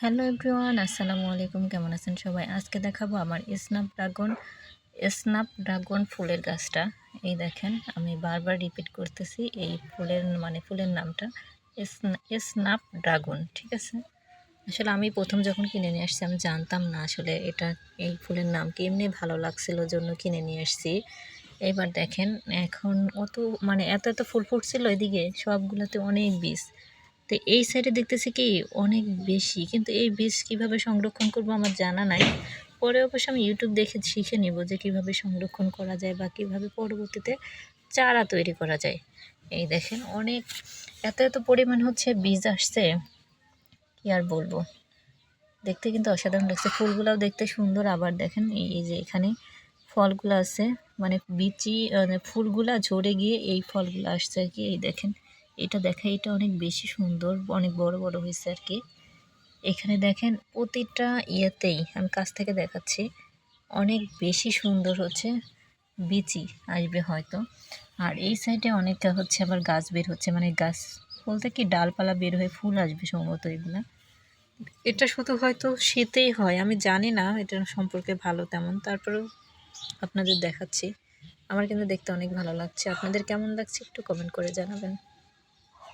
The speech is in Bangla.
হ্যালো এভরিওয়ান, আসসালামু আলাইকুম। কেমন আছেন সবাই? আজকে দেখাবো আমার স্ন্যাপড্রাগন ফুলের গাছটা। এই দেখেন, আমি বারবার রিপিট করতেছি এই ফুলের নামটা স্ন্যাপড্রাগন, ঠিক আছে? আসলে আমি প্রথম যখন কিনে নিয়ে আসছি আমি জানতাম না আসলে এই ফুলের নাম কি, এমনি ভালো লাগছিল জন্য কিনে নিয়ে আসছি। এবার দেখেন, এখন এত এত ফুল ফুটছিল, এদিকে সবগুলোতে অনেক বীজ। তো এই সাইডে দেখতেছি কি অনেক বেশি, কিন্তু এই বীজ কিভাবে সংরক্ষণ করব আমার জানা নাই। পরে অবশ্য আমি ইউটিউব দেখে শিখে নিব যে কিভাবে সংরক্ষণ করা যায় বা কিভাবে পরবর্তীতে চারা তৈরি করা যায়। এই দেখেন, অনেক এত এত পরিমাণ হচ্ছে বীজ আসছে, কি আর বলবো। দেখতে কিন্তু অসাধারণ লাগছে, ফুলগুলাও দেখতে সুন্দর। আবার দেখেন এই যে এখানে ফলগুলো আছে, ফুলগুলা ঝরে গিয়ে এই ফলগুলো আসছে আর কি। এই দেখেন, এটা অনেক বেশি সুন্দর, অনেক বড় বড় হয়েছে আর কি। এখানে দেখেন প্রতিটা ইয়েতেই, আমি কাছ থেকে দেখাচ্ছি, অনেক বেশি সুন্দর হচ্ছে বিচি আসবে হয়তো। আর এই সাইডে অনেকটা হচ্ছে আবার গাছ বের হচ্ছে, গাছ বলতে কি ডালপালা বের হয়ে ফুল আসবে সম্ভবত এগুলা। এটা শুধু হয়তো শীতেই হয়, আমি জানি না এটা সম্পর্কে ভালো তেমন, তারপরেও আপনাদের দেখাচ্ছি। আমার কিন্তু দেখতে অনেক ভালো লাগছে। আপনাদের কেমন লাগছে একটু কমেন্ট করে জানাবেন।